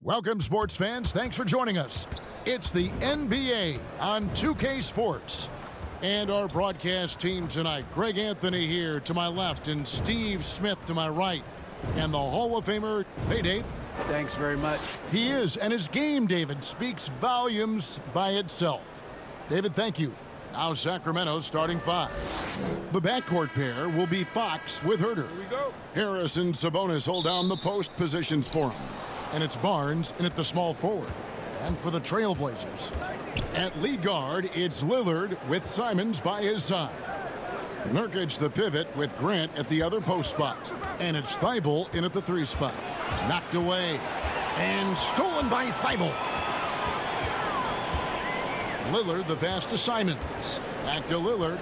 Welcome, sports fans. Thanks for joining us. It's the NBA on 2K Sports. And our broadcast team tonight, Greg Anthony here to my left and Steve Smith to my right. And the Hall of Famer, hey, Dave. Thanks very much. He is, and his game, David, speaks volumes by itself. David, thank you. Now Sacramento starting five. The backcourt pair will be Fox with Herter. Here we go. Harris and Sabonis hold down the post positions for him. And it's Barnes in at the small forward. And for the Trailblazers, at lead guard, it's Lillard with Simons by his side. Nurkic the pivot with Grant at the other post spot. And it's Thibault in at the three spot. Knocked away. And stolen by Thibault. Lillard the pass to Simons. Back to Lillard.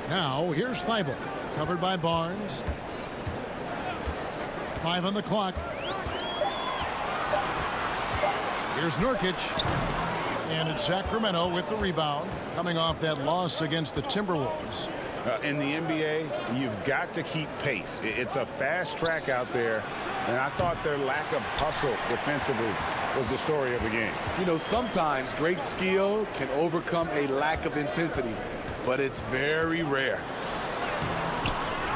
Now here's Thibault. Covered by Barnes. 5 on the clock. Here's Nurkic. And it's Sacramento with the rebound, coming off that loss against the Timberwolves. In the NBA, you've got to keep pace. It's a fast track out there, and I thought their lack of hustle defensively was the story of the game. You know, sometimes great skill can overcome a lack of intensity, but it's very rare.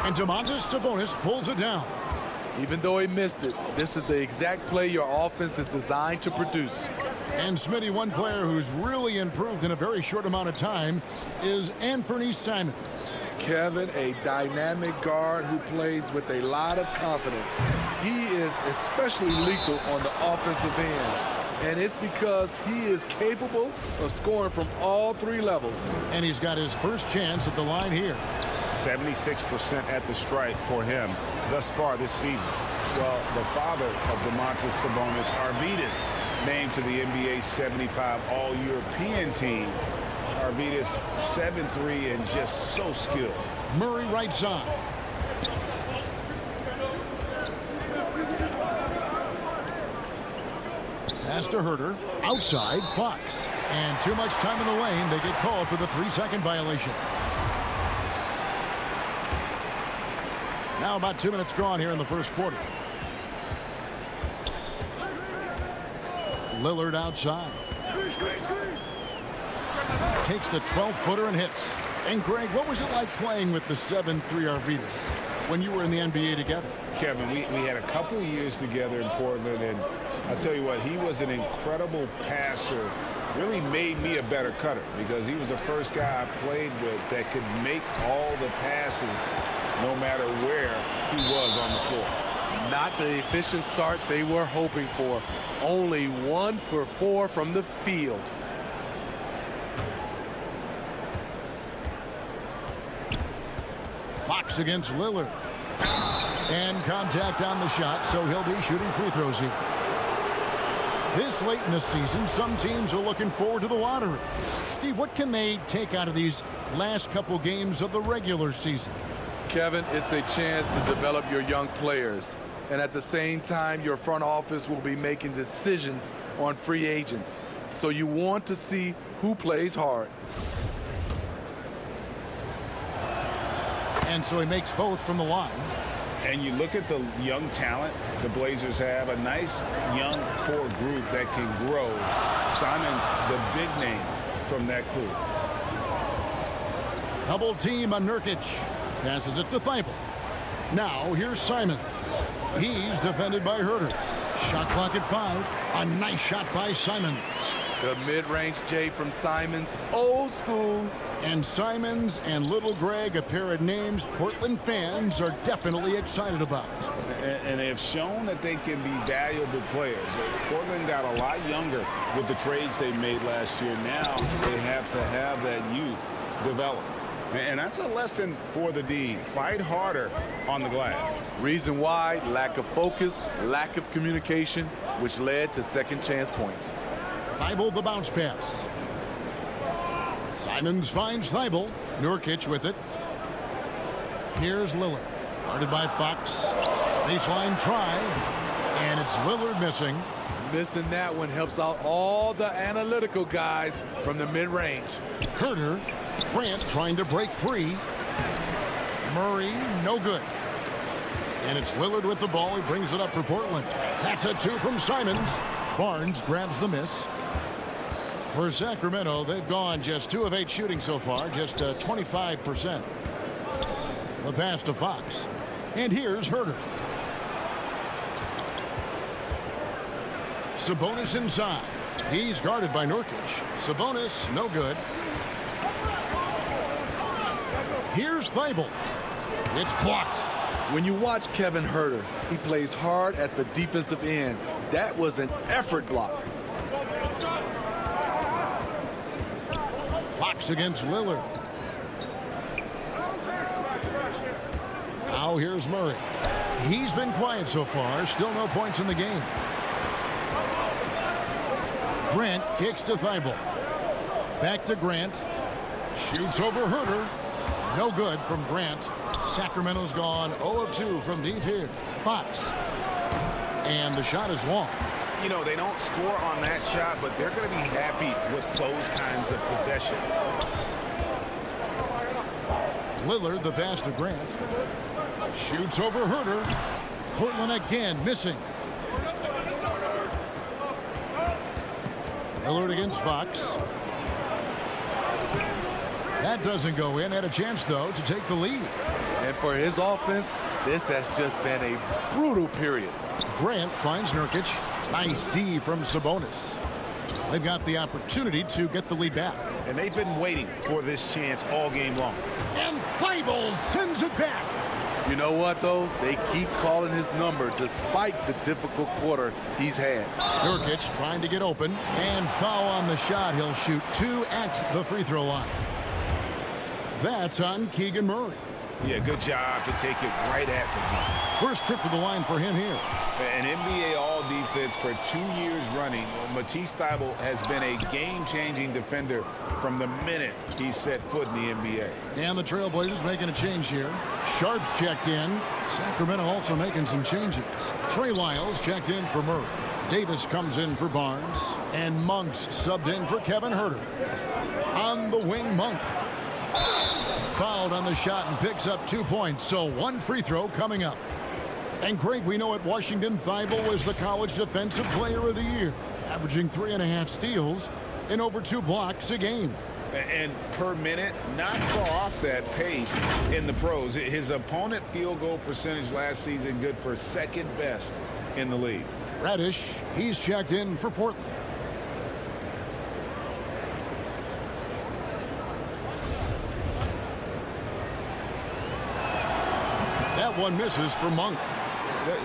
And Domantas Sabonis pulls it down. Even though he missed it, this is the exact play your offense is designed to produce. And Smitty, one player who's really improved in a very short amount of time is Anthony Simons. Kevin, a dynamic guard who plays with a lot of confidence. He is especially lethal on the offensive end. And it's because he is capable of scoring from all three levels. And he's got his first chance at the line here. 76% at the stripe for him thus far this season. Well, the father of Domantas Sabonis, Arvydas, named to the NBA 75 All-European team. Arvydas 7'3" and just so skilled. Murray right side. Pass to Herter. Outside, Fox. And too much time in the lane. They get called for the 3-second violation. Now about 2 minutes gone here in the first quarter. Lillard outside. Takes the 12-footer and hits. And Greg, what was it like playing with the 7'3" Arvydas when you were in the NBA together? Kevin, we had a couple of years together in Portland, and I'll tell you what, he was an incredible passer. Really made me a better cutter because he was the first guy I played with that could make all the passes no matter where he was on the floor. Not the efficient start they were hoping for. Only 1 for 4 from the field. Fox against Lillard. And contact on the shot, so he'll be shooting free throws here. This late in the season, some teams are looking forward to the lottery. Steve, what can they take out of these last couple games of the regular season? Kevin, it's a chance to develop your young players. And at the same time, your front office will be making decisions on free agents. So you want to see who plays hard. And so he makes both from the line. And you look at the young talent the Blazers have, a nice young core group that can grow. Simons, the big name from that group. Double team on Nurkic. Passes it to Thibault. Now here's Simons. He's defended by Herter. Shot clock at 5. A nice shot by Simons. The mid-range J from Simons, old school. And Simons and Little Greg, a pair of names Portland fans are definitely excited about. And they have shown that they can be valuable players. Portland got a lot younger with the trades they made last year. Now they have to have that youth develop. And that's a lesson for the D. Fight harder on the glass. Reason why, lack of focus, lack of communication, which led to second chance points. Thibault the bounce pass. Simons finds Thibault. Nurkic with it. Here's Lillard. Guarded by Fox. Baseline try. And it's Lillard missing. Missing that one helps out all the analytical guys from the mid-range. Herter. Grant trying to break free. Murray, no good. And it's Lillard with the ball. He brings it up for Portland. That's a 2 from Simons. Barnes grabs the miss. For Sacramento, they've gone just 2 of 8 shooting so far, just 25%. The pass to Fox. And here's Herter. Sabonis inside. He's guarded by Nurkic. Sabonis, no good. Here's Thibault. It's blocked. When you watch Kevin Herter, he plays hard at the defensive end. That was an effort block. Fox against Lillard. Now here's Murray. He's been quiet so far. Still no points in the game. Grant kicks to Thibault. Back to Grant. Shoots over Herter. No good from Grant. Sacramento's gone 0 of 2 from deep here. Fox. And the shot is long. You know, they don't score on that shot, but they're going to be happy with those kinds of possessions. Lillard, the pass to Grant. Shoots over Herter. Portland again missing. Lillard against Fox. That doesn't go in. Had a chance, though, to take the lead. And for his offense, this has just been a brutal period. Grant finds Nurkic. Nice D from Sabonis. They've got the opportunity to get the lead back. And they've been waiting for this chance all game long. And Thibault sends it back. You know what, though? They keep calling his number despite the difficult quarter he's had. Nurkic trying to get open. And foul on the shot. He'll shoot 2 at the free throw line. That's on Keegan Murray. Yeah, good job to take it right at the game. First trip to the line for him here. An NBA All-Defense for 2 years running. Matisse Thybulle has been a game-changing defender from the minute he set foot in the NBA. And the Trailblazers making a change here. Sharp's checked in. Sacramento also making some changes. Trey Lyles checked in for Murray. Davis comes in for Barnes. And Monk's subbed in for Kevin Herter. On the wing, Monk. Fouled on the shot and picks up 2 points. So 1 free throw coming up. And Greg, we know at Washington, Thibault was the college defensive player of the year, averaging 3.5 steals and over 2 blocks a game. And per minute, not far off that pace in the pros. His opponent field goal percentage last season good for 2nd best in the league. Radish, he's checked in for Portland. That one misses for Monk.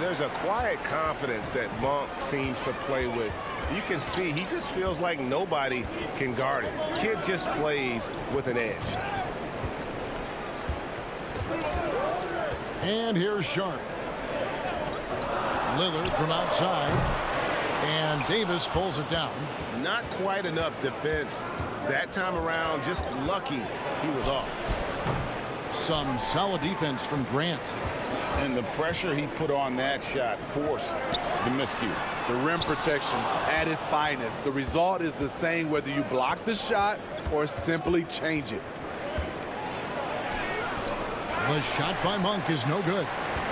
There's a quiet confidence that Monk seems to play with. You can see he just feels like nobody can guard him. Kid just plays with an edge. And here's Sharp. Lillard from outside. And Davis pulls it down. Not quite enough defense that time around. Just lucky he was off. Some solid defense from Grant. And the pressure he put on that shot forced the miscue. The rim protection at its finest. The result is the same whether you block the shot or simply change it. The shot by Monk is no good.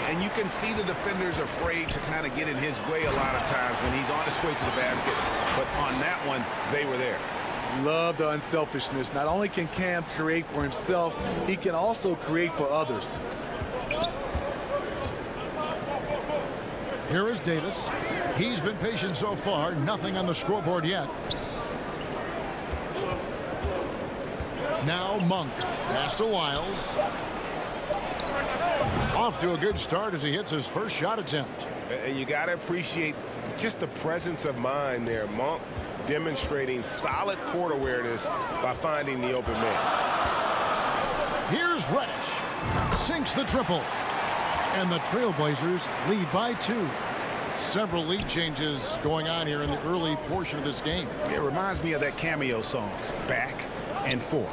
And you can see the defenders afraid to kind of get in his way a lot of times when he's on his way to the basket. But on that one, they were there. Love the unselfishness. Not only can Cam create for himself, he can also create for others. Here is Davis. He's been patient so far. Nothing on the scoreboard yet. Now Monk. Pass to Lyles. Off to a good start as he hits his first shot attempt. And you got to appreciate just the presence of mind there. Monk demonstrating solid court awareness by finding the open man. Here's Reddish. Sinks the triple. And the Trailblazers lead by 2. Several lead changes going on here in the early portion of this game. It reminds me of that cameo song, Back and Forth.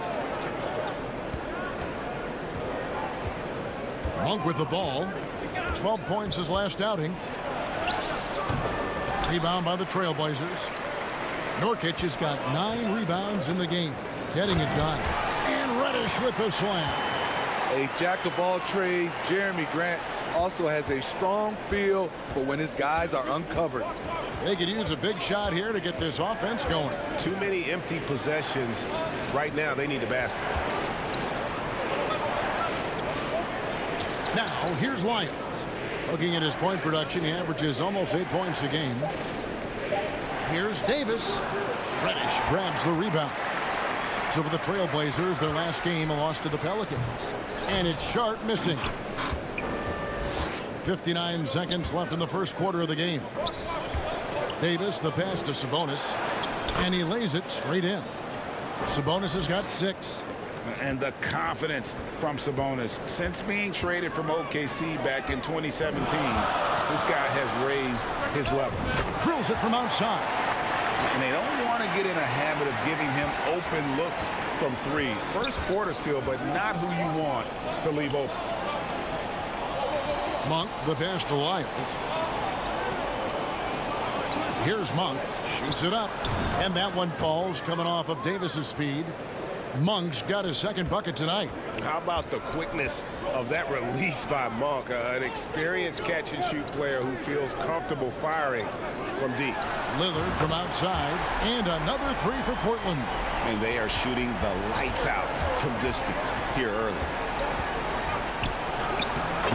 Monk with the ball. 12 points his last outing. Rebound by the Trailblazers. Nurkic has got 9 rebounds in the game. Getting it done. And Reddish with the slam. A jack-of-all-trades, Jeremy Grant also has a strong feel for when his guys are uncovered. They could use a big shot here to get this offense going. Too many empty possessions. Right now, they need a basket. Now, here's Lyons. Looking at his point production, he averages almost 8 points a game. Here's Davis. Reddish grabs the rebound. So for the Trailblazers, their last game, a loss to the Pelicans. And it's Sharp missing. 59 seconds left in the first quarter of the game. Davis, the pass to Sabonis. And he lays it straight in. Sabonis has got 6. And the confidence from Sabonis. Since being traded from OKC back in 2017, this guy has raised his level. Drills it from outside. And they don't want to get in a habit of giving him open looks from 3. First quarter still, but not who you want to leave open. Monk, the pass to Lyles. Here's Monk. Shoots it up. And that one falls coming off of Davis's feed. Monk's got his second bucket tonight. How about the quickness of that release by Monk? An experienced catch-and-shoot player who feels comfortable firing from deep. Lillard from outside. And another 3 for Portland. And they are shooting the lights out from distance here early.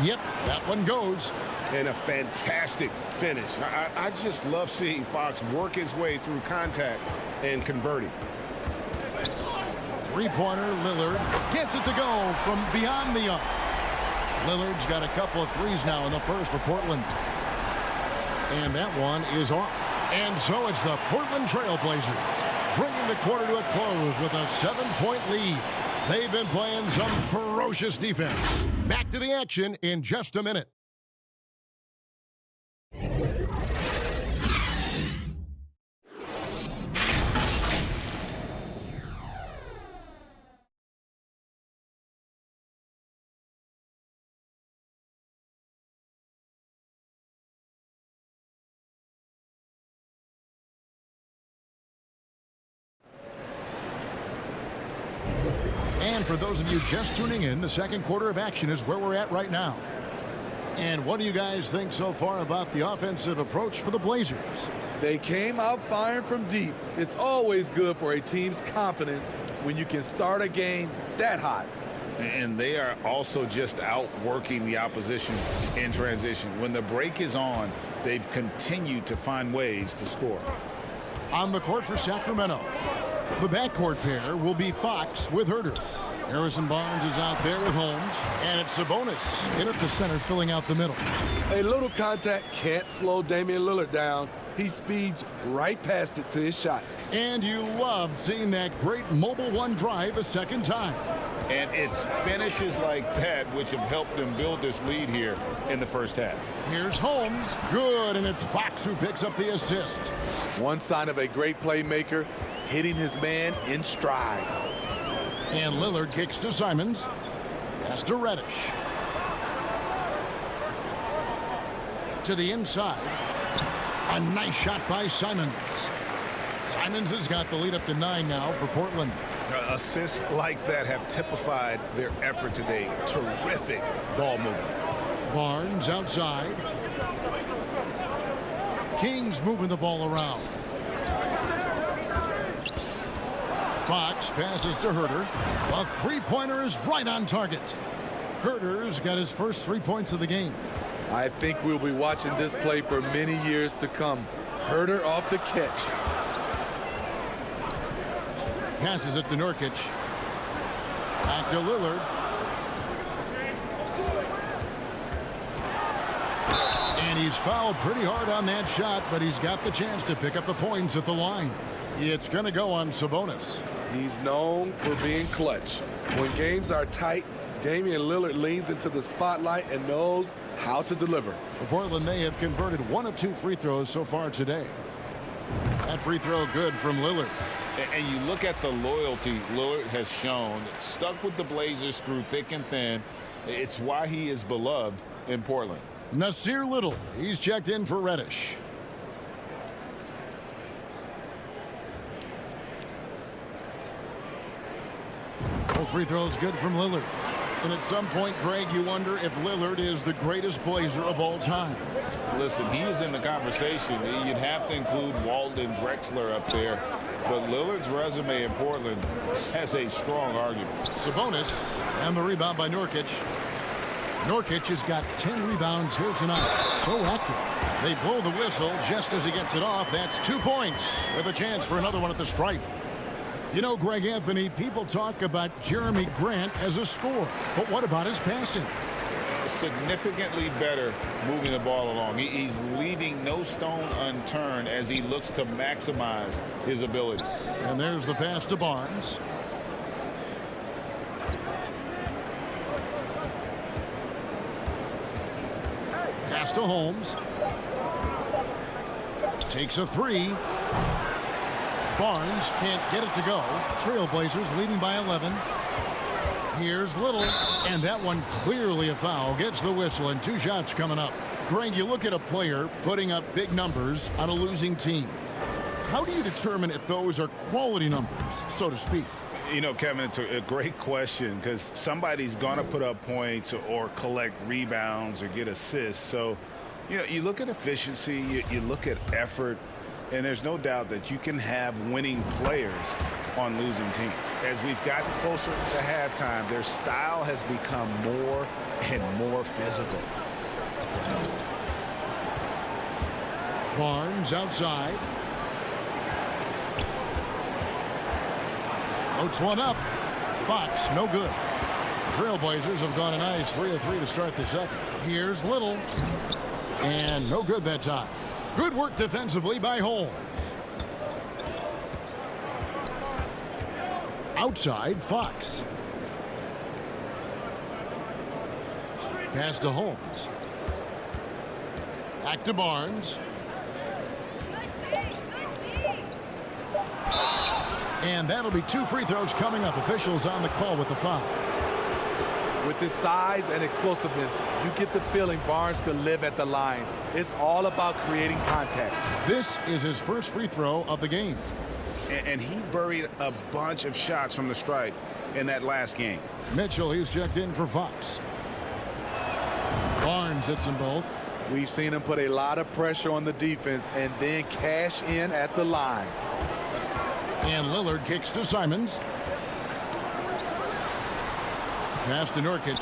Yep, that one goes. And a fantastic finish. I just love seeing Fox work his way through contact and converting. Three-pointer, Lillard gets it to go from beyond the arc. Lillard's got a couple of threes now in the first for Portland. And that one is off. And so it's the Portland Trailblazers bringing the quarter to a close with a 7-point lead. They've been playing some ferocious defense. Back to the action in just a minute. And for those of you just tuning in, the second quarter of action is where we're at right now. And what do you guys think so far about the offensive approach for the Blazers? They came out firing from deep. It's always good for a team's confidence when you can start a game that hot. And they are also just outworking the opposition in transition. When the break is on, they've continued to find ways to score. On the court for Sacramento, the backcourt pair will be Fox with Herter. Harrison Barnes is out there with Holmes, and it's Sabonis in at the center filling out the middle. A little contact can't slow Damian Lillard down. He speeds right past it to his shot. And you love seeing that great mobile one drive a second time. And it's finishes like that which have helped them build this lead here in the first half. Here's Holmes. Good, and it's Fox who picks up the assist. One sign of a great playmaker, hitting his man in stride. And Lillard kicks to Simons. Pass to Reddish. To the inside. A nice shot by Simons. Simons has got the lead up to 9 now for Portland. Assists like that have typified their effort today. Terrific ball movement. Barnes outside. King's moving the ball around. Fox passes to Herter. A three-pointer is right on target. Herter's got his first 3 points of the game. I think we'll be watching this play for many years to come. Herter off the catch. Passes it to Nurkic. Back to Lillard. And he's fouled pretty hard on that shot, but he's got the chance to pick up the points at the line. It's going to go on Sabonis. He's known for being clutch. When games are tight, Damian Lillard leans into the spotlight and knows how to deliver. For Portland, they have converted 1 of 2 free throws so far today. That free throw good from Lillard. And you look at the loyalty Lillard has shown, stuck with the Blazers through thick and thin. It's why he is beloved in Portland. Nasir Little, he's checked in for Reddish. Both free throws good from Lillard. And at some point, Greg, you wonder if Lillard is the greatest Blazer of all time. Listen, he is in the conversation. You'd have to include Walden Drexler up there. But Lillard's resume in Portland has a strong argument. Sabonis, and the rebound by Nurkic. Nurkic has got 10 rebounds here tonight. So active. They blow the whistle just as he gets it off. That's 2 points with a chance for another one at the stripe. You know, Greg Anthony, people talk about Jeremy Grant as a scorer. But what about his passing? Significantly better moving the ball along. He's leaving no stone unturned as he looks to maximize his abilities. And there's the pass to Barnes. Pass to Holmes. Takes a three. Barnes can't get it to go. Trailblazers leading by 11. Here's Little, and that one clearly a foul. Gets the whistle, and 2 shots coming up. Greg, you look at a player putting up big numbers on a losing team. How do you determine if those are quality numbers, so to speak? You know, Kevin, it's a great question because somebody's going to put up points or collect rebounds or get assists. So, you know, you look at efficiency, you look at effort, and there's no doubt that you can have winning players on losing teams. As we've gotten closer to halftime, their style has become more and more physical. Barnes outside. Floats one up. Fox, no good. The Trailblazers have gone a nice 3 of 3 to start the second. Here's Little. And no good that time. Good work defensively by Holmes. Outside, Fox. Pass to Holmes. Back to Barnes. And that'll be 2 free throws coming up. Officials on the call with the foul. With his size and explosiveness, you get the feeling Barnes could live at the line. It's all about creating contact. This is his first free throw of the game. And he buried a bunch of shots from the stripe in that last game. Mitchell, he's checked in for Fox. Barnes hits them both. We've seen him put a lot of pressure on the defense and then cash in at the line. And Lillard kicks to Simons. Pass to Nurkic.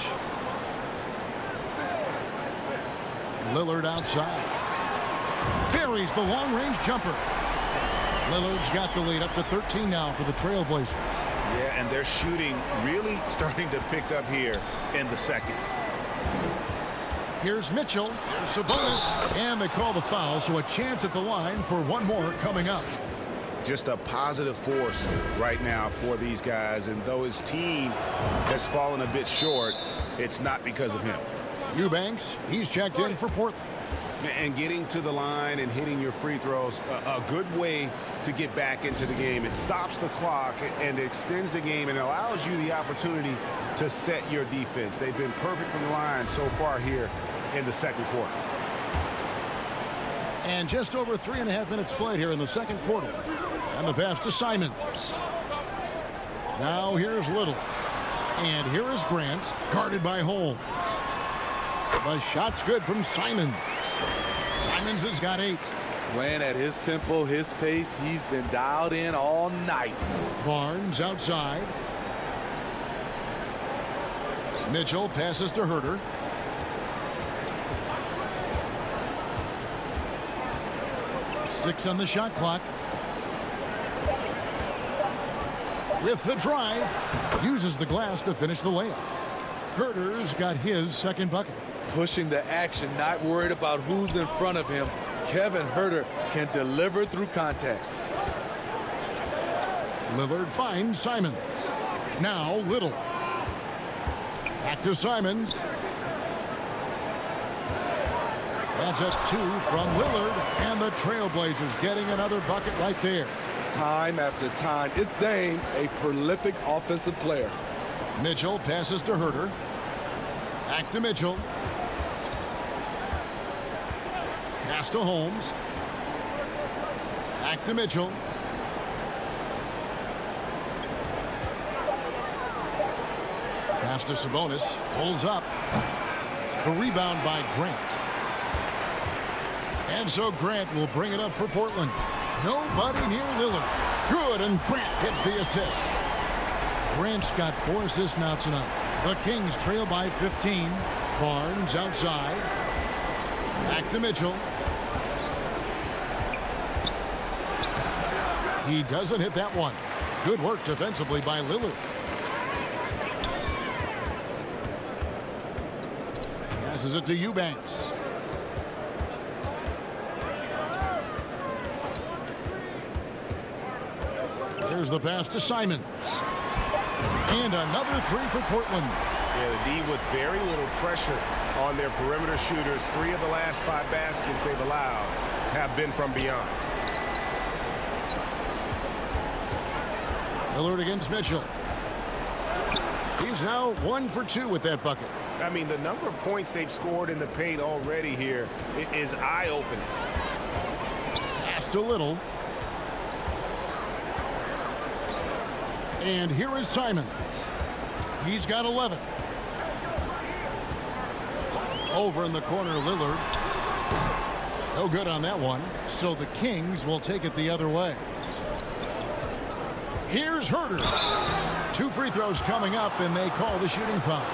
Lillard outside. Buries the long-range jumper. Lillard's got the lead up to 13 now for the Trailblazers. Yeah, and their shooting really starting to pick up here in the second. Here's Mitchell. Here's Sabonis. And they call the foul, so a chance at the line for one more coming up. Just a positive force right now for these guys, and though his team has fallen a bit short, it's not because of him. Eubanks, he's checked in for Portland. And getting to the line and hitting your free throws, a good way to get back into the game. It stops the clock and extends the game and allows you the opportunity to set your defense. They've been perfect from the line so far here in the second quarter. And just over 3.5 minutes played here in the second quarter. And the pass to Simons. Now here's Little. And here is Grant, guarded by Holmes. The shot's good from Simons. Simons has got 8. Playing at his tempo, his pace, he's been dialed in all night. Barnes outside. Mitchell passes to Herter. Six on the shot clock. With the drive, uses the glass to finish the layup. Herter's got his second bucket. Pushing the action, not worried about who's in front of him. Kevin Herter can deliver through contact. Lillard finds Simons. Now Little. Back to Simons. That's a 2 from Lillard, and the Trailblazers getting another bucket right there. Time after time, it's Dame, a prolific offensive player. Mitchell passes to Herter. Back to Mitchell. Pass to Holmes. Back to Mitchell. Pass to Sabonis. Pulls up. The rebound by Grant. And so Grant will bring it up for Portland. Nobody near Lillard. Good, and Grant gets the assist. Grant's got 4 assists now tonight. The Kings trail by 15. Barnes outside. Back to Mitchell. He doesn't hit that one. Good work defensively by Lillard. Passes it to Eubanks. There's the pass to Simons. And another 3 for Portland. Yeah, the D with very little pressure on their perimeter shooters. 3 of the last 5 baskets they've allowed have been from beyond. Lillard against Mitchell. He's now 1 for 2 with that bucket. I mean, the number of points they've scored in the paint already here is eye-opening. Pass to Little. And here is Simons. He's got 11. Over in the corner, Lillard. No good on that one. So the Kings will take it the other way. Here's Herter. 2 free throws coming up, and they call the shooting foul.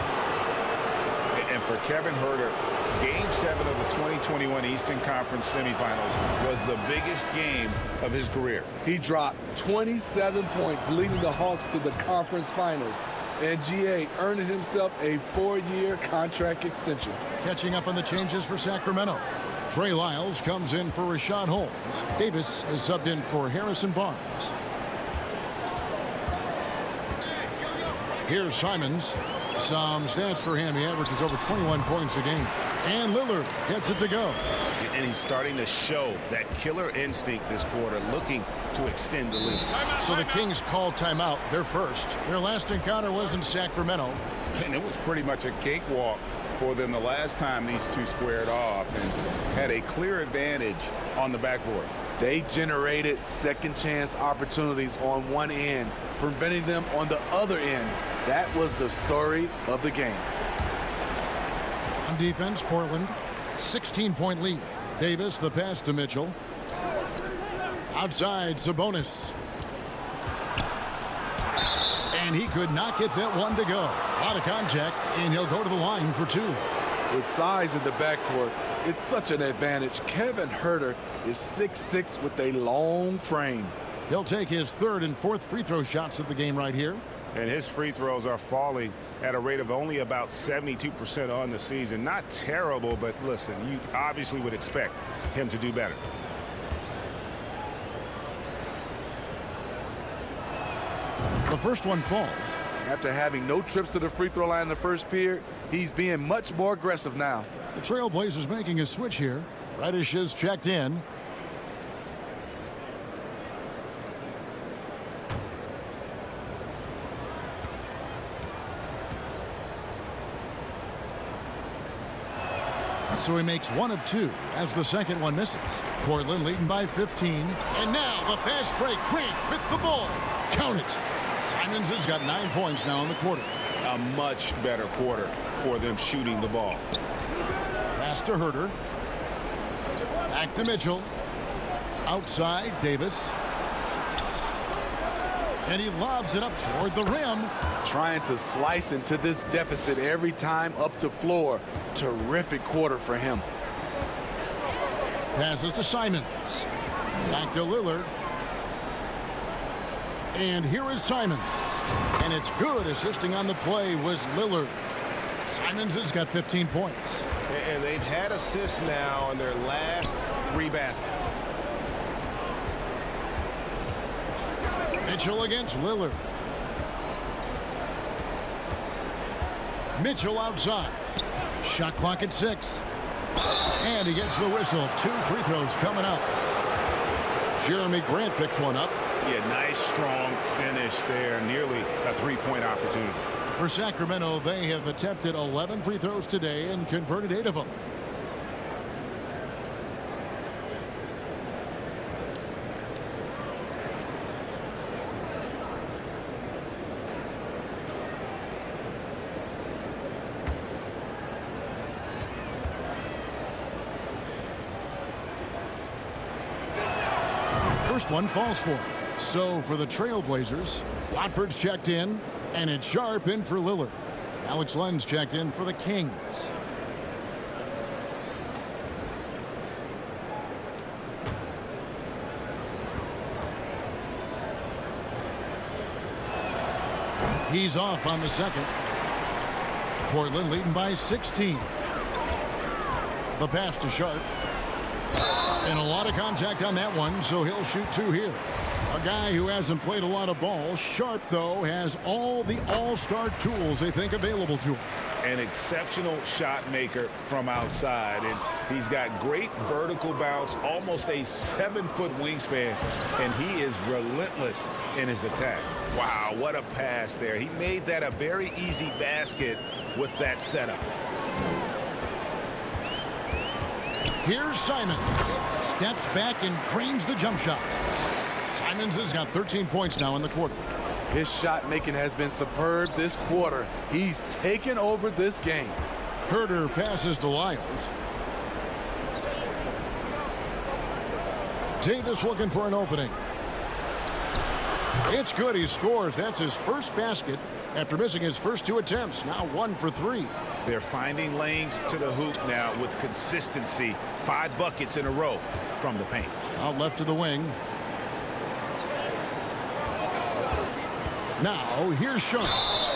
And for Kevin Herter, Game 7 of the 2021 Eastern Conference semifinals was the biggest game of his career. He dropped 27 points, leading the Hawks to the conference finals. And GA earned himself a 4-year contract extension. Catching up on the changes for Sacramento. Trey Lyles comes in for Rashad Holmes. Davis is subbed in for Harrison Barnes. Here's Simons. Some stats for him. He averages over 21 points a game. And Lillard gets it to go. And he's starting to show that killer instinct this quarter, looking to extend the lead. So the Kings call timeout, their first. Their last encounter was in Sacramento. And it was pretty much a cakewalk for them the last time these two squared off and had a clear advantage on the backboard. They generated second chance opportunities on one end, preventing them on the other end. That was the story of the game. On defense, Portland, 16-point lead. Davis, the pass to Mitchell. Outside, Sabonis. And he could not get that one to go. Out of contact, and he'll go to the line for 2. With size in the backcourt, it's such an advantage. Kevin Herter is 6'6" with a long frame. He'll take his 3rd and 4th free throw shots of the game right here. And his free throws are falling at a rate of only about 72% on the season. Not terrible, but listen, you obviously would expect him to do better. The first one falls. After having no trips to the free throw line in the first period, he's being much more aggressive now. The Trailblazers making a switch here. Reddish is checked in. So he makes 1 of 2 as the second one misses. Portland leading by 15. And now the fast break. Grant with the ball. Count it. Simons has got 9 points now in the quarter. A much better quarter for them shooting the ball. Pass to Herter. Back to Mitchell. Outside, Davis. And he lobs it up toward the rim. Trying to slice into this deficit every time up the floor. Terrific quarter for him. Passes to Simons. Back to Lillard. And here is Simons. And it's good. Assisting on the play was Lillard. Simons has got 15 points. And they've had assists now on their last 3 baskets. Mitchell against Lillard. Mitchell outside. Shot clock at 6. And he gets the whistle. 2 free throws coming up. Jeremy Grant picks one up. Yeah, nice, strong finish there. Nearly a 3-point opportunity. For Sacramento, they have attempted 11 free throws today and converted 8 of them. first one falls for him. So for the Trailblazers, Watford's checked in, and it's Sharp in for Lillard. Alex Len's checked in for the Kings. He's off on the second. Portland leading by 16. The pass to Sharp. And a lot of contact on that one, so he'll shoot 2 here. A guy who hasn't played a lot of ball. Sharp, though, has all the all-star tools they think available to him. An exceptional shot maker from outside, and he's got great vertical bounce, almost a 7-foot wingspan, and he is relentless in his attack. Wow, what a pass there. He made that a very easy basket with that setup. Here's Simons. Steps back and trains the jump shot. Simons has got 13 points now in the quarter. His shot making has been superb this quarter. He's taken over this game. Herter passes to Lyles. Davis looking for an opening. It's good. He scores. That's his first basket after missing his first 2 attempts. Now 1 for 3. They're finding lanes to the hoop now with consistency. 5 buckets in a row from the paint. Out left to the wing. Now here's Sharp.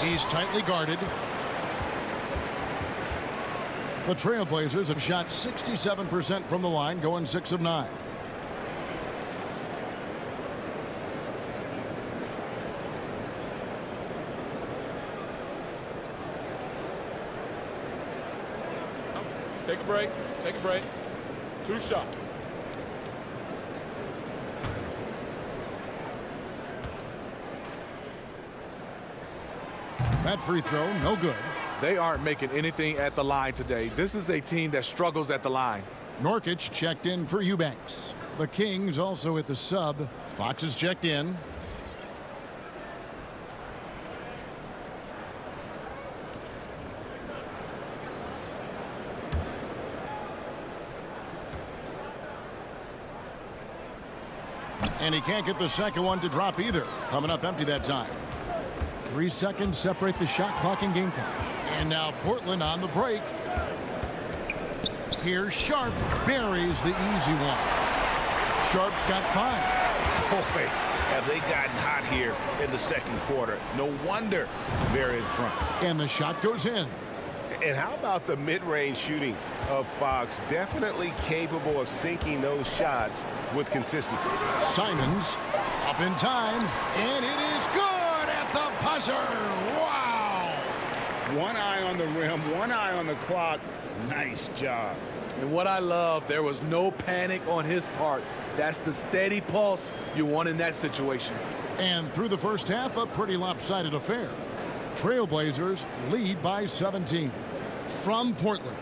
He's tightly guarded. The Trailblazers have shot 67% from the line, going 6 of 9. Take a break. Take a break. 2 shots. That free throw, no good. They aren't making anything at the line today. This is a team that struggles at the line. Nurkic checked in for Eubanks. The Kings also at the sub. Fox is checked in. And he can't get the second one to drop either. Coming up empty that time. 3 seconds separate the shot clock and game clock. And now Portland on the break. Here's Sharp. Buries the easy one. Sharp's got 5. Boy, have they gotten hot here in the second quarter. No wonder they're in front. And the shot goes in. And how about the mid-range shooting of Fox? Definitely capable of sinking those shots with consistency. Simons up in time. And it is good at the buzzer. Wow. One eye on the rim, one eye on the clock. Nice job. And what I love, there was no panic on his part. That's the steady pulse you want in that situation. And through the first half, a pretty lopsided affair. Trailblazers lead by 17. From Portland.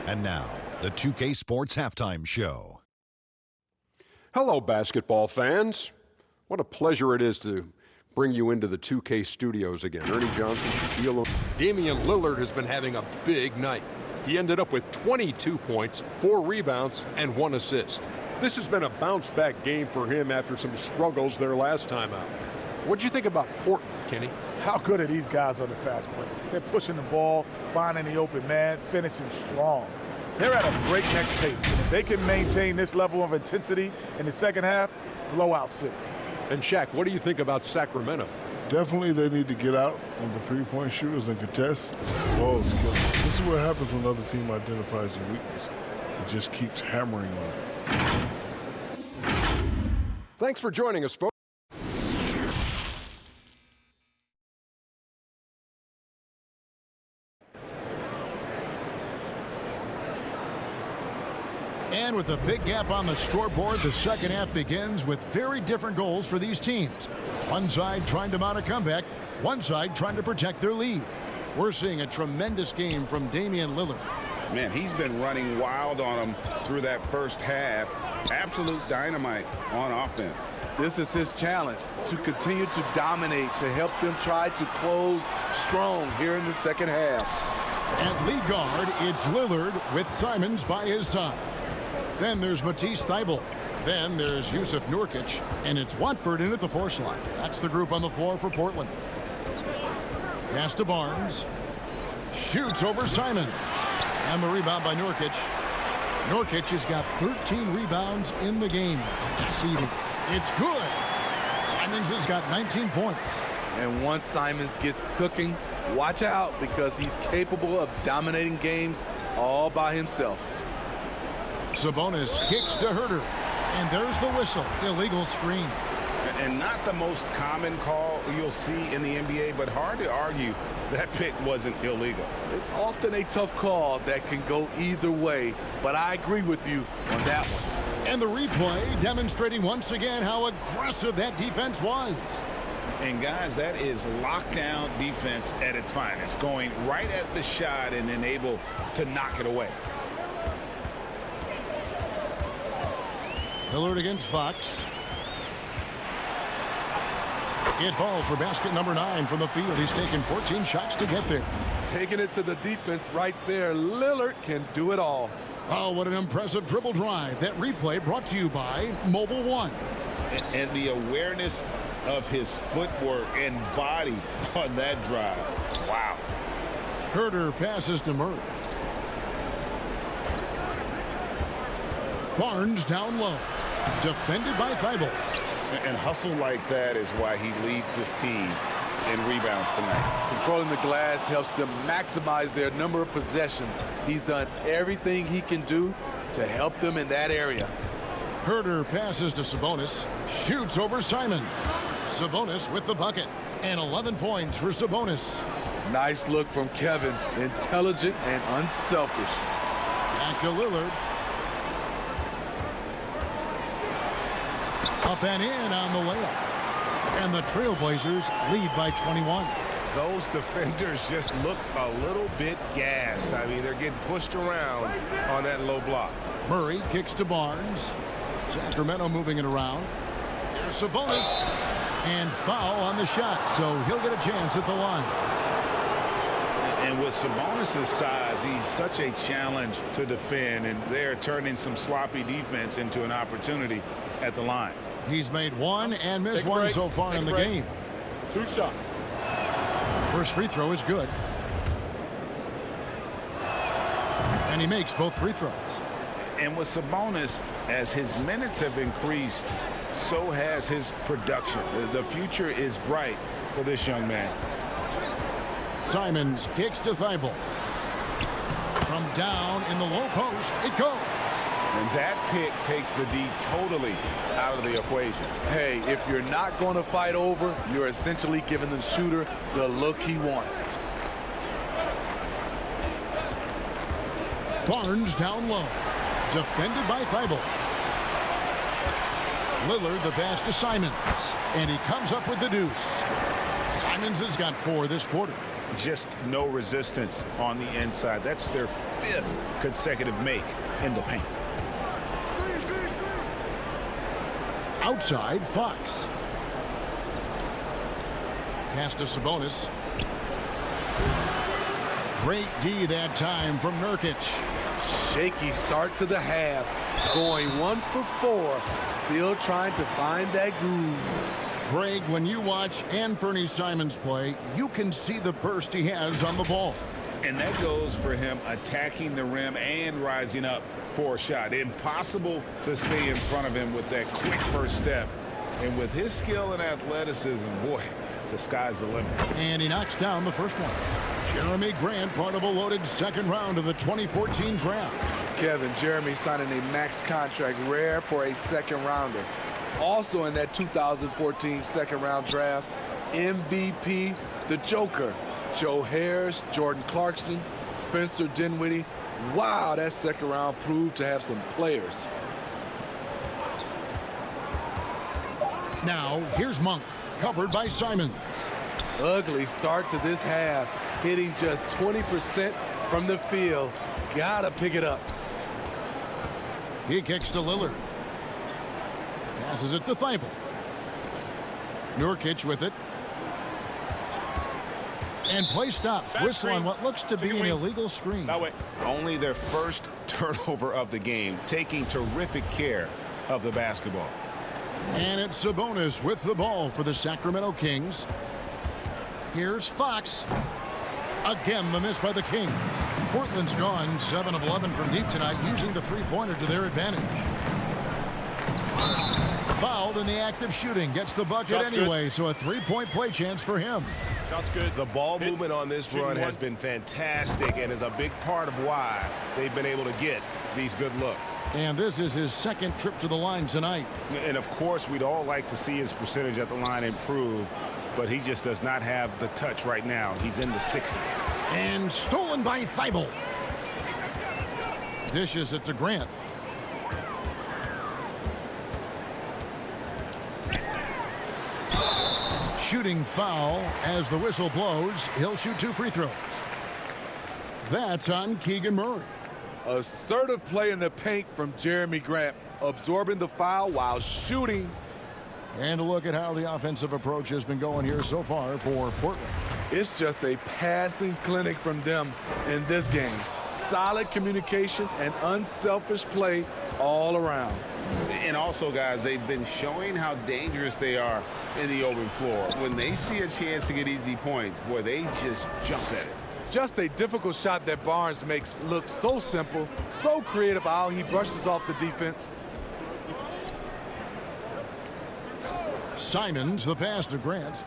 And now, the 2K Sports Halftime Show. Hello, basketball fans. What a pleasure it is to bring you into the 2K studios again. Ernie Johnson, Shaquille. Damian Lillard has been having a big night. He ended up with 22 points, 4 rebounds, and 1 assist. This has been a bounce-back game for him after some struggles their last time out. What'd you think about Portland, Kenny? How good are these guys on the fast break? They're pushing the ball, finding the open man, finishing strong. They're at a breakneck pace. And if they can maintain this level of intensity in the second half, blowout city. And Shaq, what do you think about Sacramento? Definitely they need to get out on the three-point shooters and contest. Ball is killing. This is what happens when another team identifies a weakness. It just keeps hammering on it. Thanks for joining us, folks. And with a big gap on the scoreboard, the second half begins with very different goals for these teams. One side trying to mount a comeback, one side trying to protect their lead. We're seeing a tremendous game from Damian Lillard. Man, he's been running wild on them through that first half. Absolute dynamite on offense. This is his challenge, to continue to dominate, to help them try to close strong here in the second half. At lead guard, it's Lillard with Simons by his side. Then there's Matisse Thybulle. Then there's Yusuf Nurkic. And it's Watford in at the force line. That's the group on the floor for Portland. Pass to Barnes. Shoots over Simon. And the rebound by Nurkic. Nurkic has got 13 rebounds in the game. Class eating. It's good. Simons has got 19 points. And once Simons gets cooking, watch out because he's capable of dominating games all by himself. Sabonis kicks to Herter. And there's the whistle. Illegal screen. And not the most common call you'll see in the NBA, but hard to argue that pick wasn't illegal. It's often a tough call that can go either way, but I agree with you on that one. And the replay demonstrating once again how aggressive that defense was. And guys, that is lockdown defense at its finest, going right at the shot and then able to knock it away. Lillard against Fox. It falls for basket number 9 from the field. He's taken 14 shots to get there. Taking it to the defense right there. Lillard can do it all. Oh, what an impressive dribble drive. That replay brought to you by Mobile One. And the awareness of his footwork and body on that drive. Wow. Herter passes to Murray. Barnes down low. Defended by Thybulle. And hustle like that is why he leads this team in rebounds tonight. Controlling the glass helps them maximize their number of possessions. He's done everything he can do to help them in that area. Herter passes to Sabonis. Shoots over Simon. Sabonis with the bucket. And 11 points for Sabonis. Nice look from Kevin. Intelligent and unselfish. Back to Lillard. Up and in on the layup. And the Trailblazers lead by 21. Those defenders just look a little bit gassed. I mean, they're getting pushed around on that low block. Murray kicks to Barnes. Sacramento moving it around. Here's Sabonis. And foul on the shot, so he'll get a chance at the line. And with Sabonis' size, he's such a challenge to defend, and they're turning some sloppy defense into an opportunity at the line. He's made one and missed one so far in the game. 2 shots. First free throw is good. And he makes both free throws. And with Sabonis, as his minutes have increased, so has his production. The future is bright for this young man. Simons kicks to Thybulle. From down in the low post, it goes. And that pick takes the D totally out of the equation. Hey, if you're not going to fight over, you're essentially giving the shooter the look he wants. Barnes down low. Defended by Thybulle. Lillard the pass to Simons. And he comes up with the deuce. Simons has got 4 this quarter. Just no resistance on the inside. That's their 5th consecutive make in the paint. Outside, Fox. Pass to Sabonis. Great D that time from Nurkic. Shaky start to the half. Going 1 for 4. Still trying to find that groove. Greg, when you watch Anthony Simons play, you can see the burst he has on the ball. And that goes for him attacking the rim and rising up for a shot. Impossible to stay in front of him with that quick first step. And with his skill and athleticism, boy, the sky's the limit. And he knocks down the first one. Jeremy Grant, part of a loaded second round of the 2014 draft. Kevin, Jeremy signing a max contract, rare for a second rounder. Also in that 2014 second round draft, MVP, the Joker, Joe Harris, Jordan Clarkson, Spencer Dinwiddie. Wow, that second round proved to have some players. Now, here's Monk, covered by Simons. Ugly start to this half, hitting just 20% from the field. Gotta pick it up. He kicks to Lillard. Passes it to Thybulle. Nurkic with it. And play stops. Whistle on what looks to be an illegal screen. Only their first turnover of the game, taking terrific care of the basketball. And it's Sabonis with the ball for the Sacramento Kings. Here's Fox. Again, the miss by the Kings. Portland's gone 7 of 11 from deep tonight, using the three-pointer to their advantage. Fouled in the act of shooting. Gets the bucket anyway, so a three-point play chance for him. Shot's good. The ball movement on this run has been fantastic and is a big part of why they've been able to get these good looks. And this is his second trip to the line tonight. And, of course, we'd all like to see his percentage at the line improve, but he just does not have the touch right now. He's in the 60s. And stolen by Thibault. Dishes it to Grant. Shooting foul as the whistle blows. He'll shoot 2 free throws. That's on Keegan Murray. Assertive play in the paint from Jeremy Grant, absorbing the foul while shooting. And a look at how the offensive approach has been going here so far for Portland. It's just a passing clinic from them in this game. Solid communication and unselfish play all around. And also, guys, they've been showing how dangerous they are in the open floor. When they see a chance to get easy points, boy, they just jump at it. Just a difficult shot that Barnes makes look so simple, so creative how he brushes off the defense. Simons, the pass to Grant.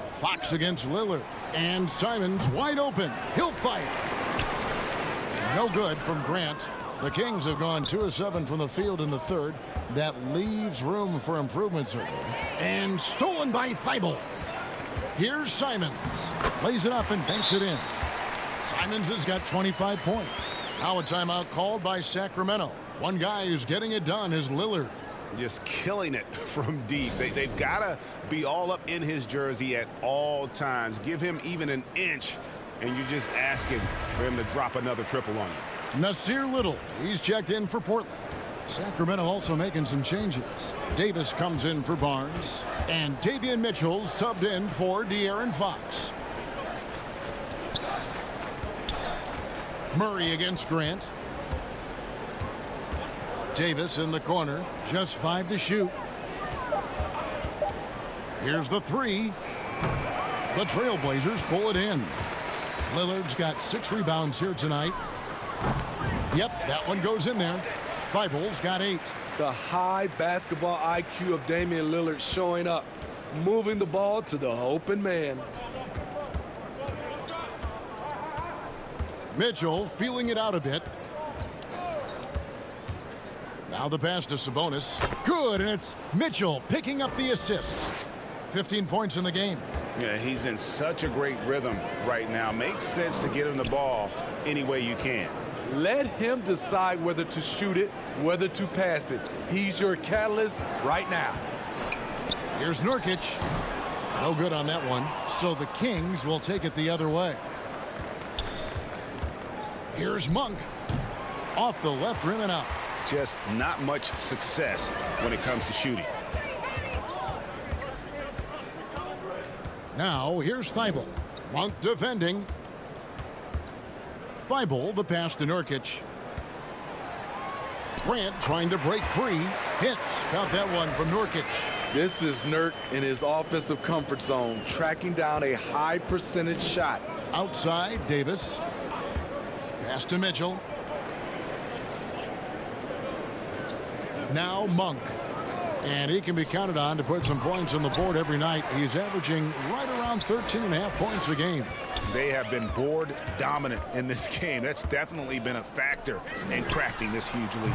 Fox against Lillard. And Simons wide open. He'll fire. No good from Grant. The Kings have gone 2 of 7 from the field in the third. That leaves room for improvement, certainly. And stolen by Thibault. Here's Simons. Lays it up and banks it in. Simons has got 25 points. Now a timeout called by Sacramento. One guy who's getting it done is Lillard. Just killing it from deep. They've got to be all up in his jersey at all times. Give him even an inch, and you're just asking for him to drop another triple on you. Nasir Little, he's checked in for Portland. Sacramento also making some changes. Davis comes in for Barnes, and Davion Mitchell's subbed in for De'Aaron Fox. Murray against Grant. Davis in the corner, just 5 to shoot. Here's the 3. The Trailblazers pull it in. Lillard's got 6 rebounds here tonight. Yep, that one goes in there. Thibault's got 8. The high basketball IQ of Damian Lillard showing up, moving the ball to the open man. Mitchell feeling it out a bit. Now the pass to Sabonis. Good, and it's Mitchell picking up the assist. 15 points in the game. Yeah, he's in such a great rhythm right now. Makes sense to get him the ball any way you can. Let him decide whether to shoot it, whether to pass it. He's your catalyst right now. Here's Nurkic. No good on that one. So the Kings will take it the other way. Here's Monk. Off the left rim and out. Just not much success when it comes to shooting. Now here's Thibault. Monk defending. Thibault, the pass to Nurkic. Grant trying to break free. Hits. Got that one from Nurkic. This is Nurk in his offensive comfort zone, tracking down a high percentage shot. Outside, Davis. Pass to Mitchell. Now Monk. And he can be counted on to put some points on the board every night. He's averaging right around 13.5 points a game. They have been board dominant in this game. That's definitely been a factor in crafting this huge lead.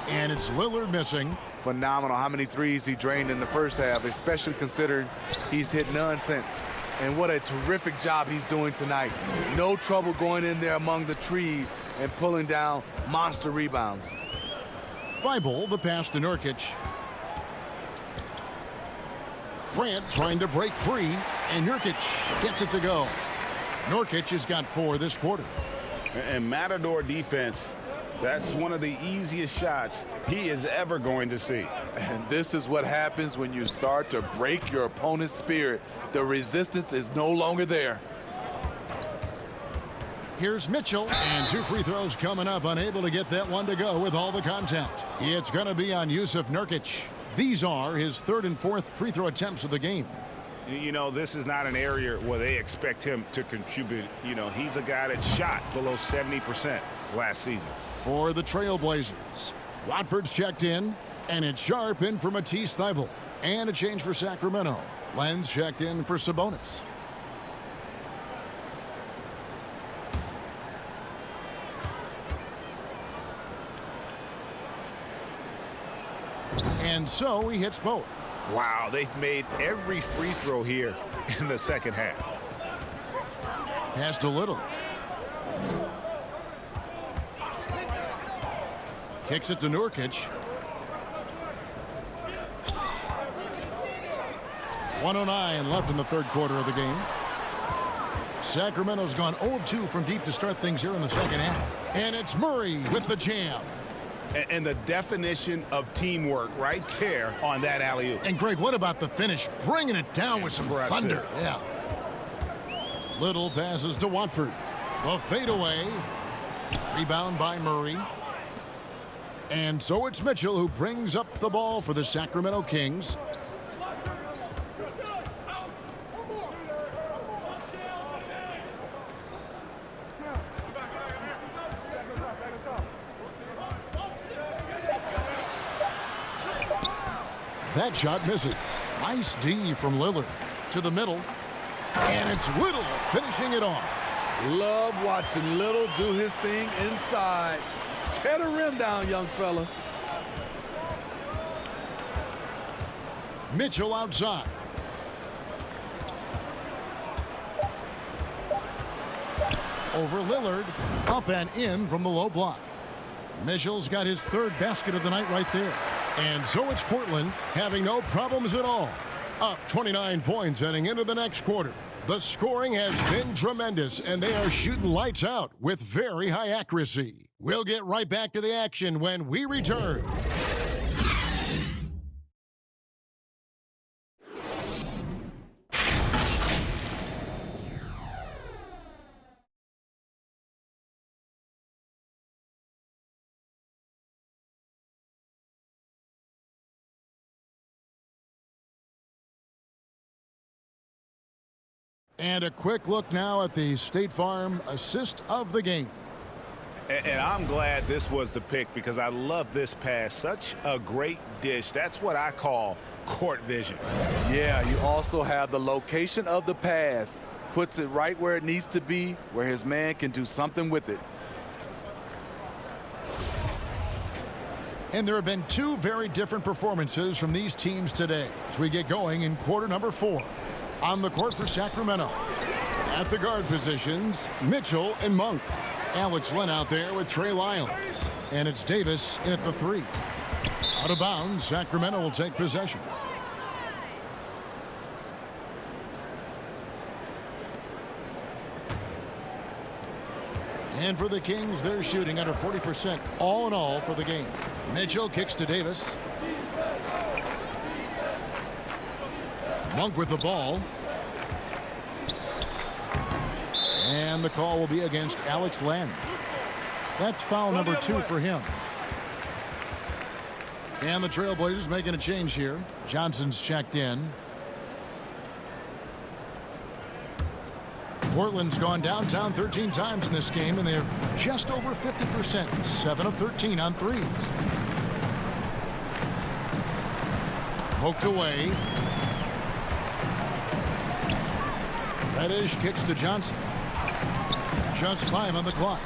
And it's Lillard missing. Phenomenal how many threes he drained in the first half, especially considering he's hit none since. And what a terrific job he's doing tonight. No trouble going in there among the trees and pulling down monster rebounds. Thibault, the pass to Nurkic. Grant trying to break free, and Nurkic gets it to go. Nurkic has got 4 this quarter. And Matador defense, that's one of the easiest shots he is ever going to see. And this is what happens when you start to break your opponent's spirit. The resistance is no longer there. Here's Mitchell, and 2 free throws coming up, unable to get that one to go with all the contact. It's going to be on Jusuf Nurkic. These are his 3rd and 4th free throw attempts of the game. You know, this is not an area where they expect him to contribute. You know, he's a guy that shot below 70% last season. For the Trailblazers, Watford's checked in, and it's Sharp in for Matisse Thybulle. And a change for Sacramento. Lenz checked in for Sabonis. And so he hits both. Wow, they've made every free throw here in the second half. Pass to Little. Kicks it to Nurkic. 1:09 left in the 3rd quarter of the game. Sacramento's gone 0 of 2 from deep to start things here in the second half. And it's Murray with the jam. And the definition of teamwork right there on that alley-oop. And Greg, what about the finish? Bringing it down with some thunder. Yeah. Little passes to Watford. A fadeaway. Rebound by Murray. And so it's Mitchell who brings up the ball for the Sacramento Kings. That shot misses. Nice D from Lillard to the middle. And it's Little finishing it off. Love watching Little do his thing inside. Tear the rim down, young fella. Mitchell outside. Over Lillard. Up and in from the low block. Mitchell's got his 3rd basket of the night right there. And so it's Portland having no problems at all. Up 29 points heading into the next quarter. The scoring has been tremendous, and they are shooting lights out with very high accuracy. We'll get right back to the action when we return. And a quick look now at the State Farm assist of the game. And I'm glad this was the pick because I love this pass. Such a great dish. That's what I call court vision. Yeah, you also have the location of the pass. Puts it right where it needs to be, where his man can do something with it. And there have been 2 very different performances from these teams today as we get going in quarter number 4. On the court for Sacramento. At the guard positions, Mitchell and Monk. Alex Len out there with Trey Lyles. And it's Davis in at the 3. Out of bounds, Sacramento will take possession. And for the Kings, they're shooting under 40% all in all for the game. Mitchell kicks to Davis. Monk with the ball. And the call will be against Alex Len. That's foul number 2 for him. And the Trailblazers making a change here. Johnson's checked in. Portland's gone downtown 13 times in this game, and they're just over 50%. 7 of 13 on threes. Poked away. Reddish kicks to Johnson. Just 5 on the clock.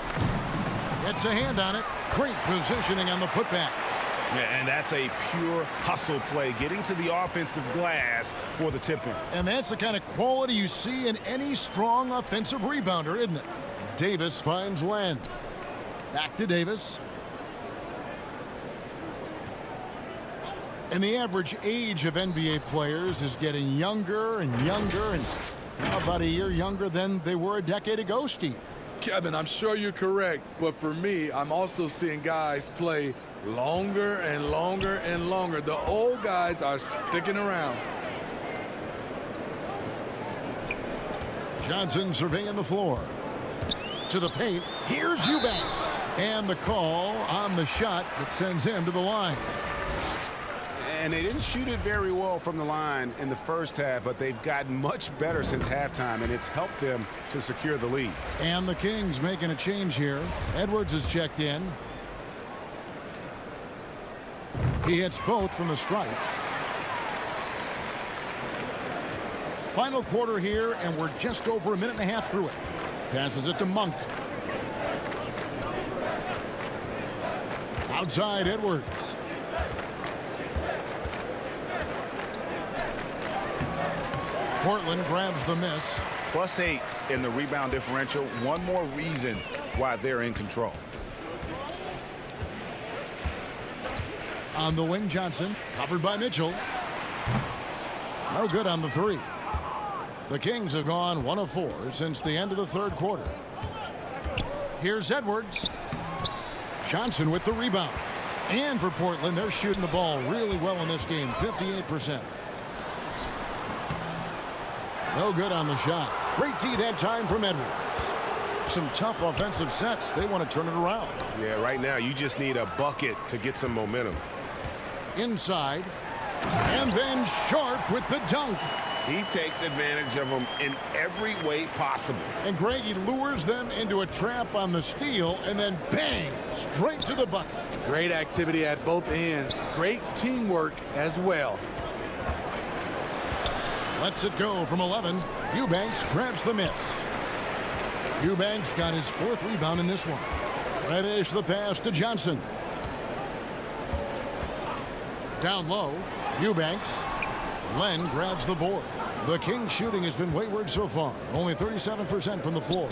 Gets a hand on it. Great positioning on the putback. Yeah, and that's a pure hustle play, getting to the offensive glass for the tip-in. And that's the kind of quality you see in any strong offensive rebounder, isn't it? Davis finds Len. Back to Davis. And the average age of NBA players is getting younger and younger, and now about a year younger than they were a decade ago, Steve. Kevin, I'm sure you're correct, but for me, I'm also seeing guys play longer and longer and longer. The old guys are sticking around. Johnson surveying the floor. to the paint. Here's Eubanks. And the call on the shot that sends him to the line. And they didn't shoot it very well from the line in the first half, but they've gotten much better since halftime, and it's helped them to secure the lead. And the Kings making a change here. Edwards is checked in. He hits both from the stripe. Final quarter here, and we're just over a minute and a half through it. Passes it to Monk. Outside Edwards. Portland grabs the miss. +8 in the rebound differential. One more reason why they're in control. On the wing, Johnson. Covered by Mitchell. No good on the three. The Kings have gone 1 of 4 since the end of the third quarter. Here's Edwards. Johnson with the rebound. And for Portland, they're shooting the ball really well in this game, 58%. No good on the shot. Great D that time from Edwards. Some tough offensive sets. They want to turn it around. Yeah, right now you just need a bucket to get some momentum. Inside. And then Sharp with the dunk. He takes advantage of them in every way possible. And Greg, he lures them into a trap on the steal, and then bang, straight to the bucket. Great activity at both ends. Great teamwork as well. Lets it go from 11. Eubanks grabs the miss. Eubanks got his 4th rebound in this one. Reddish the pass to Johnson. Down low, Eubanks. Len grabs the board. The Kings shooting has been wayward so far. Only 37% from the floor.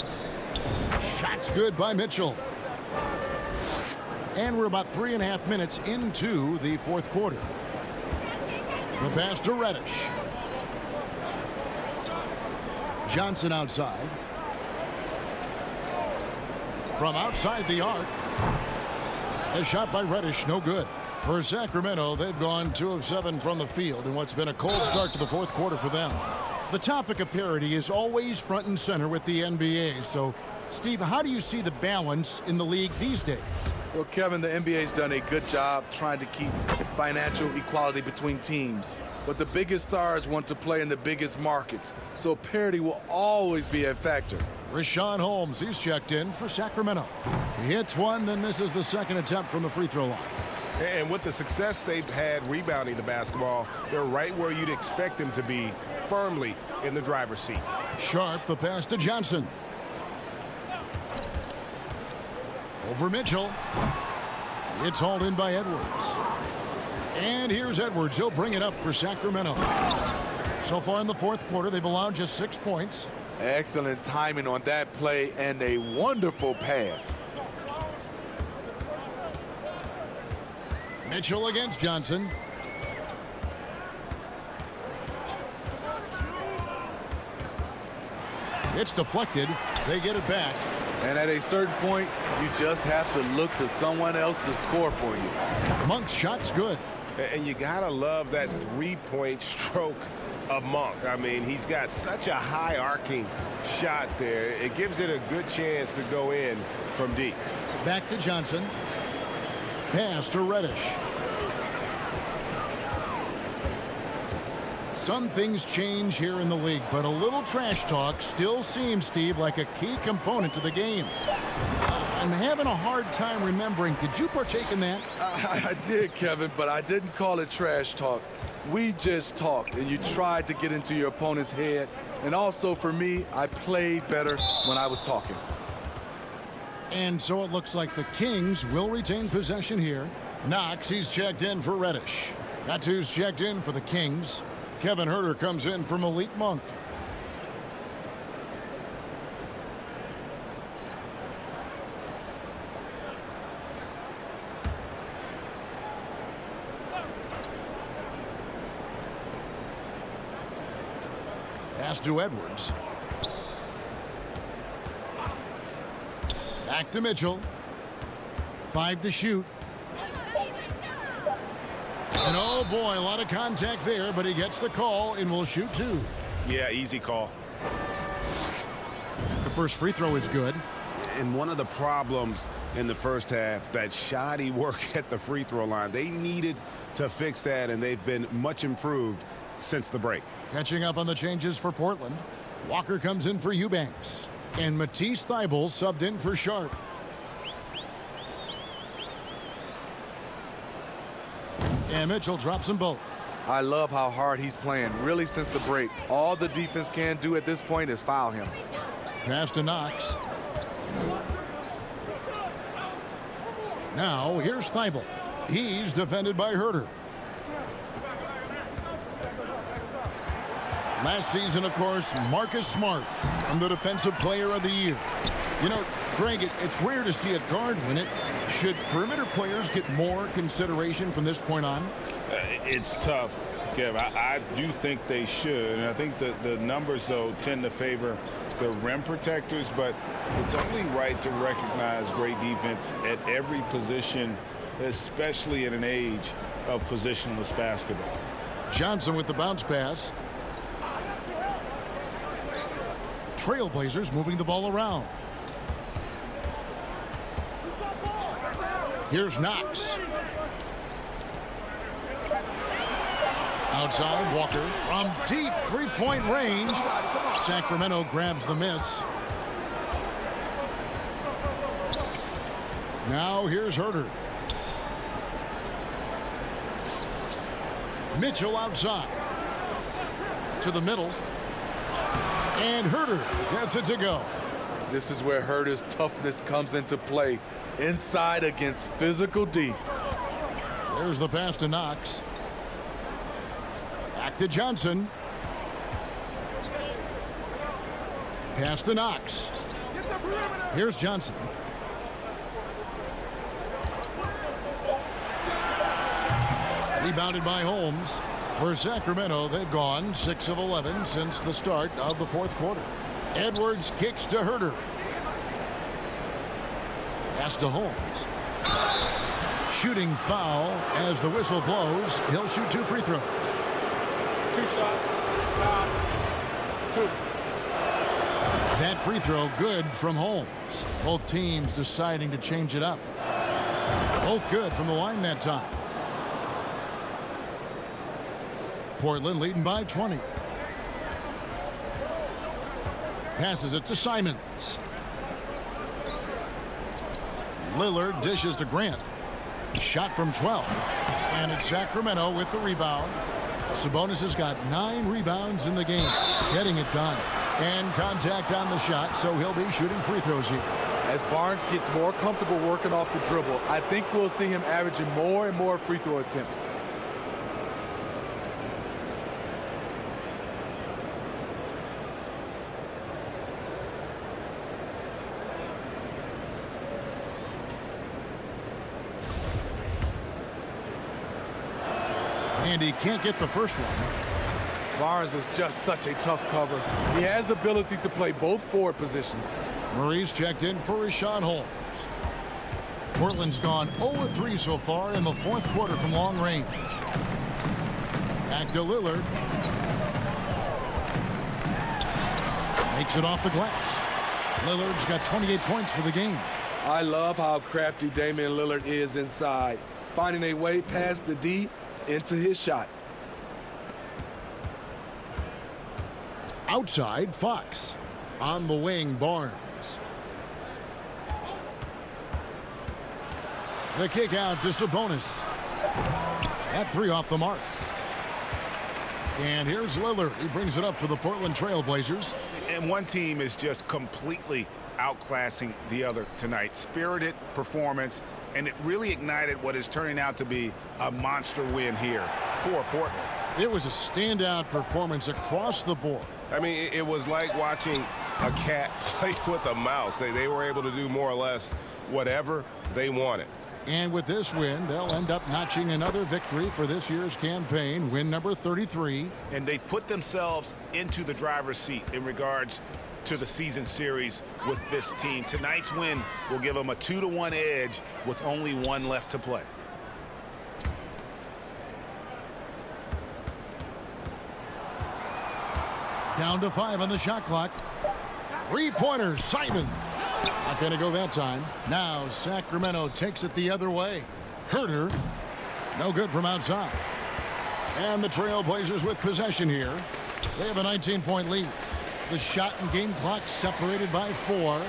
Shots good by Mitchell. And we're about 3.5 minutes into the fourth quarter. The pass to Reddish. Johnson outside. From outside the arc. A shot by Reddish, no good. For Sacramento, they've gone 2 of 7 from the field in what's been a cold start to the fourth quarter for them. The topic of parity is always front and center with the NBA. So, Steve, how do you see the balance in the league these days? Well, Kevin, the NBA's done a good job trying to keep financial equality between teams. But the biggest stars want to play in the biggest markets, so parity will always be a factor. Richaun Holmes, he's checked in for Sacramento. He hits one, then misses the second attempt from the free throw line. And with the success they've had rebounding the basketball, they're right where you'd expect them to be, firmly in the driver's seat. Sharp, the pass to Johnson. Over Mitchell. It's hauled in by Edwards. And here's Edwards. He'll bring it up for Sacramento. So far in the fourth quarter, they've allowed just 6 points. Excellent timing on that play and a wonderful pass. Mitchell against Johnson. It's deflected. They get it back. And at a certain point, you just have to look to someone else to score for you. Monk's shot's good. And you gotta love that three-point stroke of Monk. I mean, he's got such a high arcing shot there. It gives it a good chance to go in from deep. Back to Johnson. Pass to Reddish. Some things change here in the league, but a little trash talk still seems, Steve, like a key component to the game. I'm having a hard time remembering. Did you partake in that? I did, Kevin, but I didn't call it trash talk. We just talked, and you tried to get into your opponent's head. And also, for me, I played better when I was talking. And so it looks like the Kings will retain possession here. Knox, he's checked in for Reddish. That's who's checked in for the Kings. Kevin Huerter comes in for Malik Monk. Pass to Edwards. Back to Mitchell. 5 to shoot. And oh boy, a lot of contact there, but he gets the call and will shoot 2. Yeah, easy call. The first free throw is good. And one of the problems in the first half, that shoddy work at the free throw line. They needed to fix that, and they've been much improved since the break. Catching up on the changes for Portland. Walker comes in for Eubanks. And Matisse Thybulle subbed in for Sharp. And Mitchell drops them both. I love how hard he's playing, really, since the break. All the defense can do at this point is foul him. Pass to Knox. Now, here's Thybulle. He's defended by Herter. Last season, of course, Marcus Smart won the Defensive Player of the Year. You know, Greg, it's rare to see a guard win it. Should perimeter players get more consideration from this point on? It's tough, Kev. I do think they should. And I think the numbers, though, tend to favor the rim protectors. But it's only right to recognize great defense at every position, especially in an age of positionless basketball. Johnson with the bounce pass. Trailblazers moving the ball around. Here's Knox. Outside, Walker from deep three-point range. Sacramento grabs the miss. Now here's Herter. Mitchell outside. To the middle. And Herter gets it to go. This is where Herter's toughness comes into play. Inside against physical D. There's the pass to Knox. Back to Johnson. Pass to Knox. Here's Johnson. Rebounded by Holmes. For Sacramento, they've gone 6 of 11 since the start of the fourth quarter. Edwards kicks to Herter. Pass to Holmes. Shooting foul as the whistle blows. He'll shoot 2 free throws. 2 shots. Foul. 2. That free throw good from Holmes. Both teams deciding to change it up. Both good from the line that time. Portland leading by 20. Passes it to Simons. Lillard dishes to Grant. Shot from 12. And it's Sacramento with the rebound. Sabonis has got 9 rebounds in the game. Getting it done. And contact on the shot, so he'll be shooting free throws here. As Barnes gets more comfortable working off the dribble, I think we'll see him averaging more and more free throw attempts. And he can't get the first one. Barnes is just such a tough cover. He has the ability to play both forward positions. Murray's checked in for Richaun Holmes. Portland's gone 0-3 so far in the fourth quarter from long range. Back to Lillard. Makes it off the glass. Lillard's got 28 points for the game. I love how crafty Damian Lillard is inside, finding a way past the D into his shot. Outside, Fox. On the wing, Barnes. The kick out to Sabonis. That 3 off the mark. And here's Lillard. He brings it up for the Portland Trailblazers. And one team is just completely outclassing the other tonight. Spirited performance, and it really ignited what is turning out to be a monster win here for Portland. It was a standout performance across the board. I mean, it was like watching a cat play with a mouse. They were able to do more or less whatever they wanted. And with this win, they'll end up notching another victory for this year's campaign, win number 33. And they've put themselves into the driver's seat in regards to the season series with this team. Tonight's win will give them a 2-1 edge with only 1 left to play. Down to 5 on the shot clock. 3-pointers, Simons. Not going to go that time. Now Sacramento takes it the other way. Herter. No good from outside. And the Trailblazers with possession here. They have a 19-point lead. The shot and game clock separated by 4.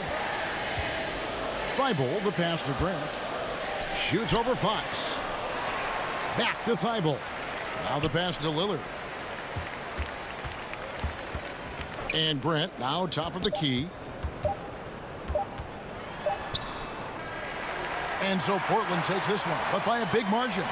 Thibault, the pass to Grant. Shoots over Fox. Back to Thibault. Now the pass to Lillard. And Brent now top of the key. And so Portland takes this one, but by a big margin.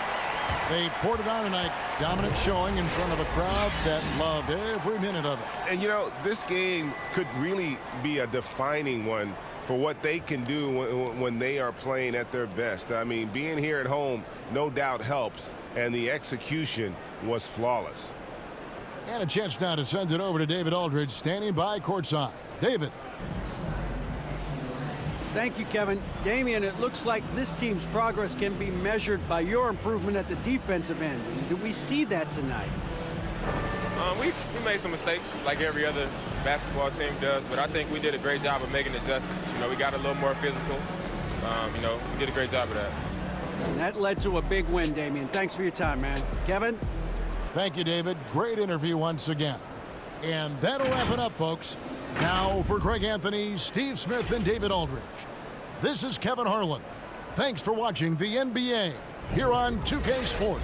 They poured it on tonight. Dominant showing in front of a crowd that loved every minute of it. And, you know, this game could really be a defining one for what they can do when they are playing at their best. I mean, being here at home no doubt helps, and the execution was flawless. And a chance now to send it over to David Aldridge, standing by courtside. David. Thank you, Kevin. Damian, it looks like this team's progress can be measured by your improvement at the defensive end. Did we see that tonight? We made some mistakes like every other basketball team does, but I think we did a great job of making adjustments. You know, we got a little more physical. You know, we did a great job of that. And that led to a big win, Damian. Thanks for your time, man. Kevin? Thank you, David. Great interview once again. And that'll wrap it up, folks. Now for Greg Anthony, Steve Smith, and David Aldridge. This is Kevin Harlan. Thanks for watching the NBA here on 2K Sports.